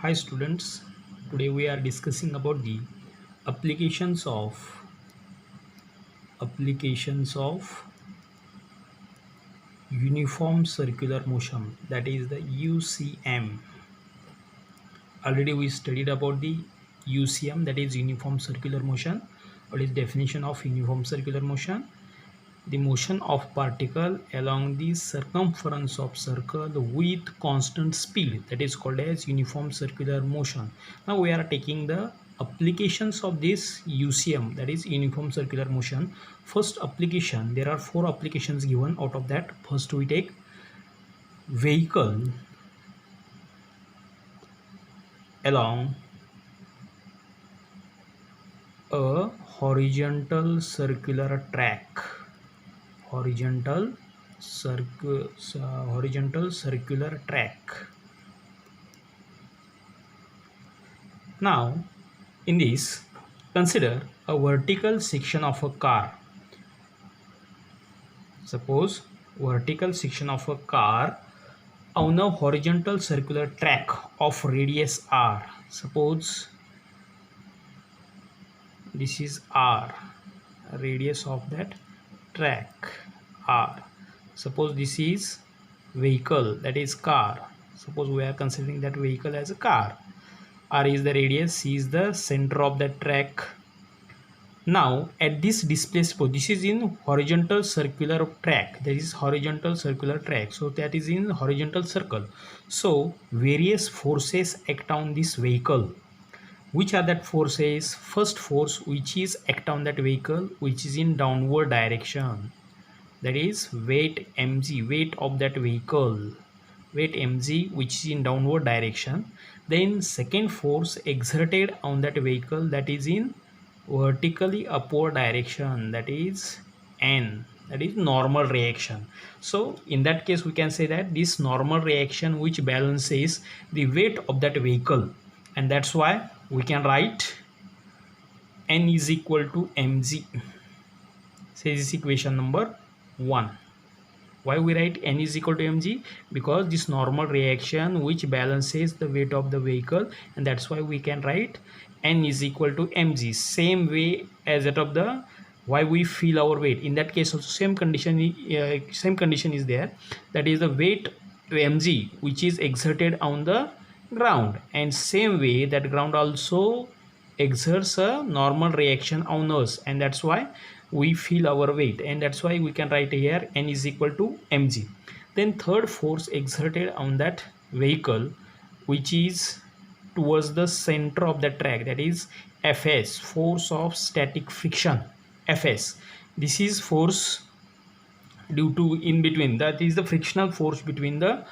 Hi students, today we are discussing about the applications of applications of uniform circular motion, that is the UCM. Already we studied about the UCM, that is uniform circular motion. What is definition of uniform circular motion? The motion of particle along the circumference of circle with constant speed, that is called as uniform circular motion. Now we are taking the applications of this UCM, that is uniform circular motion. First application, there are four applications given. Out of that, first we take vehicle along a horizontal circular track. Now in this, consider a vertical section of a car. Suppose vertical section of a car on a horizontal circular track of radius r. Suppose this is r, radius of that track r. Suppose this is vehicle, that is car. Suppose we are considering that vehicle as a car. R is the radius, C is the center of the track. Now at this displaced point, this is in horizontal circular track, that is horizontal circular track, so that is in horizontal circle. So various forces act on this vehicle. Which are that forces? First force which is act on that vehicle, which is in downward direction, that is weight mg, weight of that vehicle, weight mg, which is in downward direction. Then second force exerted on that vehicle, that is in vertically upward direction, that is n, that is normal reaction. So in that case we can say that this normal reaction which balances the weight of that vehicle, and that's why we can write n is equal to mg. So this is equation number 1. Why we write n is equal to mg? Because this normal reaction which balances the weight of the vehicle, and that's why we can write n is equal to mg. Same way as that of the why we feel our weight. In that case also same condition is there, that is the weight mg which is exerted on the ground, and same way that ground also exerts a normal reaction on us, and that's why we feel our weight, and that's why we can write here n is equal to mg. Then third force exerted on that vehicle, which is towards the center of the track, that is fs, force of static friction, fs. This is force due to in between, that is the frictional force between the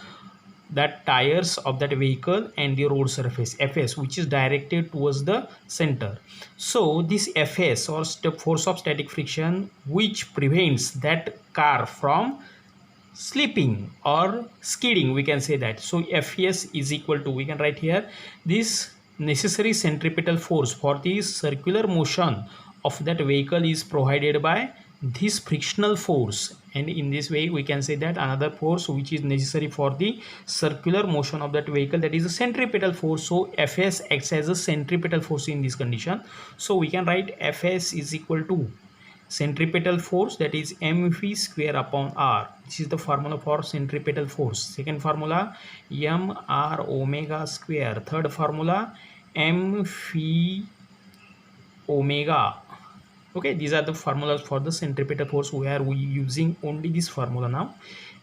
that tires of that vehicle and the road surface, fs, which is directed towards the center. So this fs, or force of static friction, which prevents that car from slipping or skidding, we can say that. So fs is equal to, we can write here, this necessary centripetal force for the circular motion of that vehicle is provided by this frictional force, and in this way we can say that another force which is necessary for the circular motion of that vehicle, that is a centripetal force. So fs acts as a centripetal force in this condition. So we can write fs is equal to centripetal force, that is mv square upon r. This is the formula for centripetal force. Second formula m r omega square. Third formula m phi omega. Okay, these are the formulas for the centripetal force. Where we using only this formula now.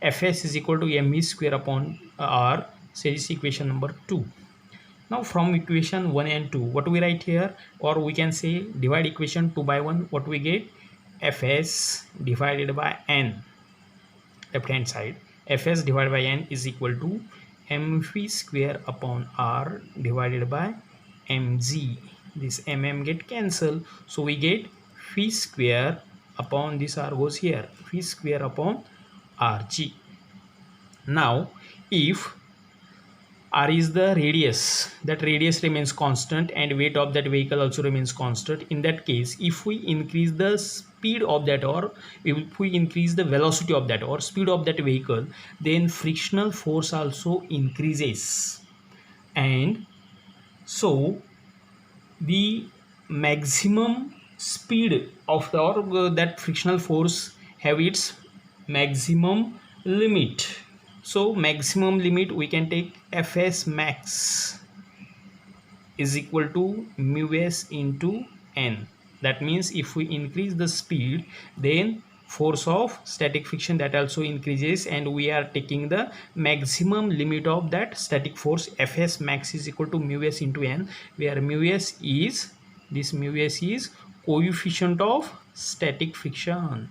fs is equal to mv square upon r. So this is equation number 2. Now from equation 1 and 2, what we write here, or we can say divide equation 2 by 1, what we get, fs divided by n, left hand side, fs divided by n is equal to mv square upon r divided by mg. This mm get cancelled, so we get phi square upon this r goes here, phi square upon rg. Now if r is the radius, that radius remains constant and weight of that vehicle also remains constant. In that case, if we increase the speed of that, or if we increase the velocity of that or speed of that vehicle, then frictional force also increases, and So the maximum speed of the or that frictional force have its maximum limit. So maximum limit we can take Fs max is equal to mu s into n. That means if we increase the speed, then force of static friction that also increases, and we are taking the maximum limit of that static force. Fs max is equal to mu s into n, where mu s is, this mu s is coefficient of static friction.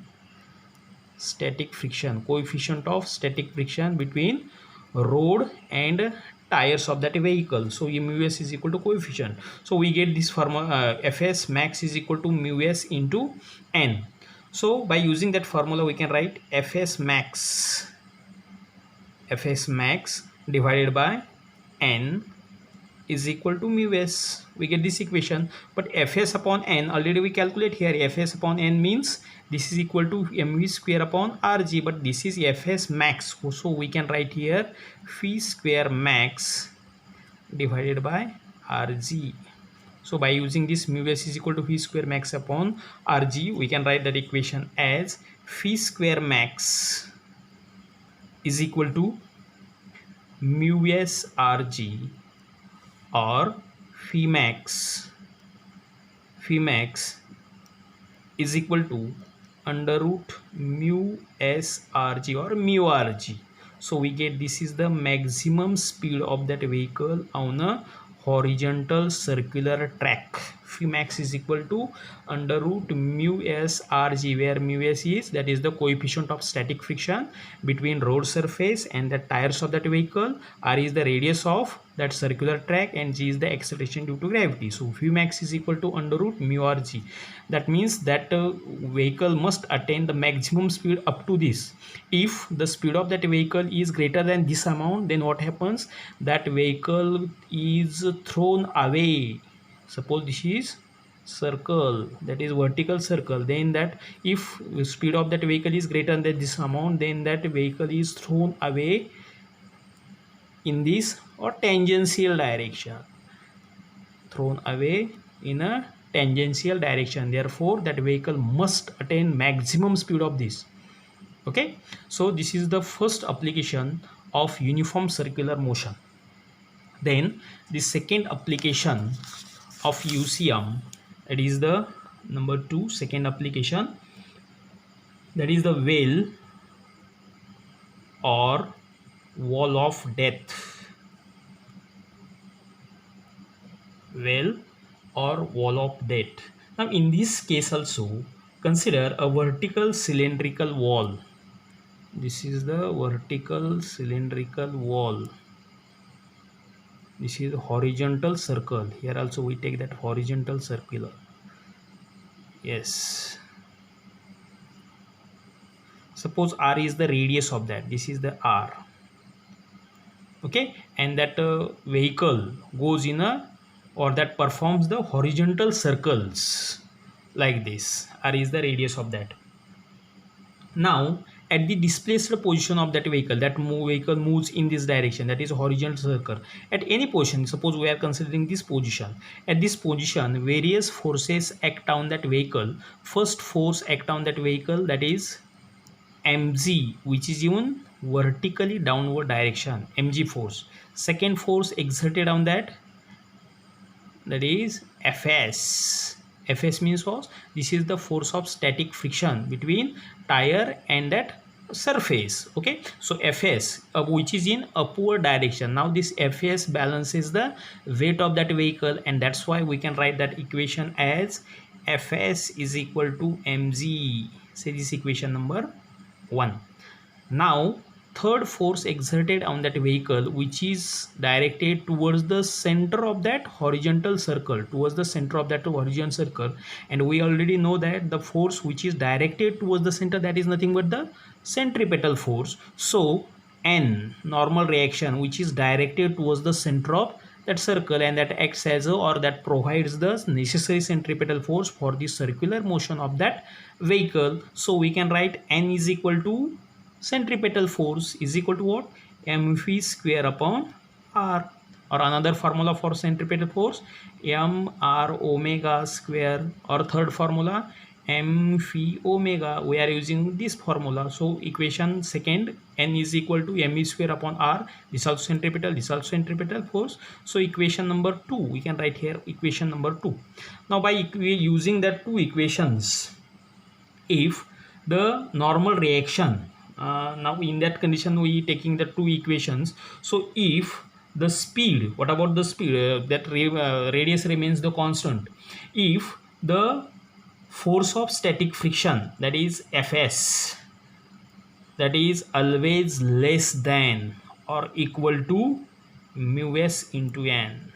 Coefficient of static friction between road and tires of that vehicle. So mu s is equal to coefficient. So we get this formula, Fs max is equal to mu s into n. So by using that formula we can write Fs max divided by n is equal to mu s. We get this equation, but Fs upon n already we calculate here. Fs upon n means this is equal to mv square upon rg, but this is Fs max, so we can write here phi square max divided by rg. So by using this mu s is equal to phi square max upon rg, we can write that equation as phi square max is equal to mu s rg, or phi max is equal to under root mu s rg or mu rg. So we get this is the maximum speed of that vehicle on a horizontal circular track. Phi max is equal to under root mu s rg, where mu s is, that is the coefficient of static friction between road surface and the tires of that vehicle, r is the radius of that circular track, and g is the acceleration due to gravity. So phi max is equal to under root mu rg. That means that vehicle must attain the maximum speed up to this. If the speed of that vehicle is greater than this amount, then what happens, that vehicle is thrown away. Suppose this is circle, that is vertical circle, then that if speed of that vehicle is greater than this amount, then that vehicle is thrown away in this or tangential direction, therefore that vehicle must attain maximum speed of this. Okay, so this is the first application of uniform circular motion. Then the second application of UCM, that is the number 2, second application, that is the well or wall of death. Now in this case also consider a vertical cylindrical wall. This is the vertical cylindrical wall. This is horizontal circle. Here also we take that horizontal circular. Yes. Suppose r is the radius of that. This is the r. Okay, and that vehicle goes in a, or that performs the horizontal circles like this. R is the radius of that. Now at the displaced position of that vehicle, vehicle moves in this direction, that is horizontal circle. At any position, suppose we are considering this position, at this position various forces act on that vehicle. First force act on that vehicle, that is mg, which is in vertically downward direction, mg force. Second force exerted on that is Fs. Fs means what? This is the force of static friction between tire and that surface. Okay, so Fs, which is in upward direction. Now this Fs balances the weight of that vehicle, and that's why we can write that equation as Fs is equal to mg. Say this equation number 1. Now third force exerted on that vehicle, which is directed towards the center of that horizontal circle, and we already know that the force which is directed towards the center, that is nothing but the centripetal force. So N, normal reaction, which is directed towards the center of that circle, and that acts as or that provides the necessary centripetal force for the circular motion of that vehicle. So we can write N is equal to centripetal force is equal to what? Mv square upon r. or another formula for centripetal force, mr omega square, or third formula m phi omega. We are using this formula. So equation second, n is equal to m square upon r. This also centripetal, this also centripetal force. So equation number 2 we can write here, equation number 2. Now by using that two equations, if the normal reaction, now in that condition we taking the two equations. So if the speed, what about the speed, that radius remains the constant. If the force of static friction, that is Fs, that is always less than or equal to mu s into n,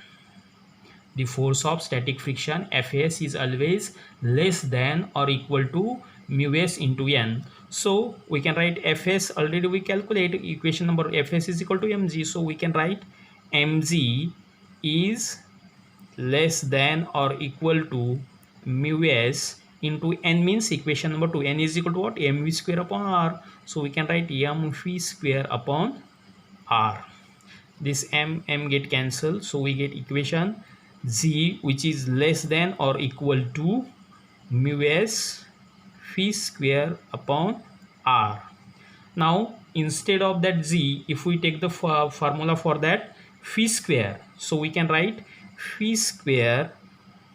the force of static friction Fs is always less than or equal to mu s into n. So we can write Fs, already we calculate equation number, Fs is equal to mg. So we can write mg is less than or equal to mu s into n, means equation number 2, n is equal to what, mv square upon r. So we can write m phi square upon r. This m get cancelled, so we get equation z, which is less than or equal to mu s phi square upon r. Now instead of that z, if we take the formula for that phi square, so we can write phi square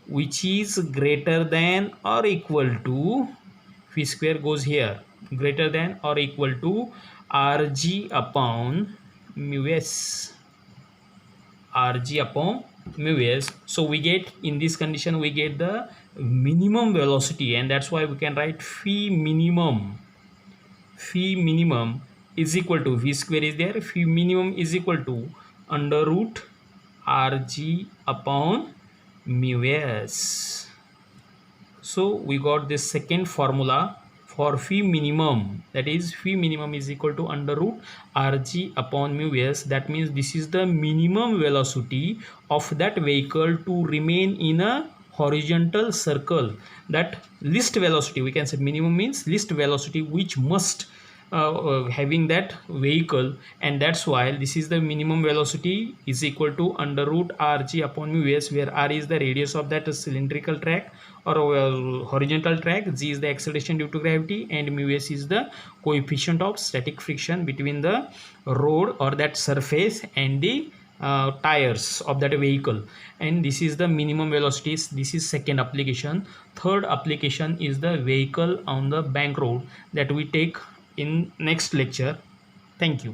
which is greater than or equal to, phi square goes here, greater than or equal to rg upon mu s, rg upon mu s. So we get, in this condition we get the minimum velocity, and that's why we can write phi minimum is equal to, v square is there, phi minimum is equal to under root rg upon mu s. So we got this second formula for phi minimum, that is phi minimum is equal to under root rg upon mu s. That means this is the minimum velocity of that vehicle to remain in a horizontal circle. That least velocity, we can say minimum means least velocity which must having that vehicle, and that's why this is the minimum velocity is equal to under root rg upon mu s, where r is the radius of that cylindrical track or horizontal track, g is the acceleration due to gravity, and mu s is the coefficient of static friction between the road or that surface and the tires of that vehicle. And this is the minimum velocities. This is second application. Third application is the vehicle on the bank road, that we take in next lecture. Thank you.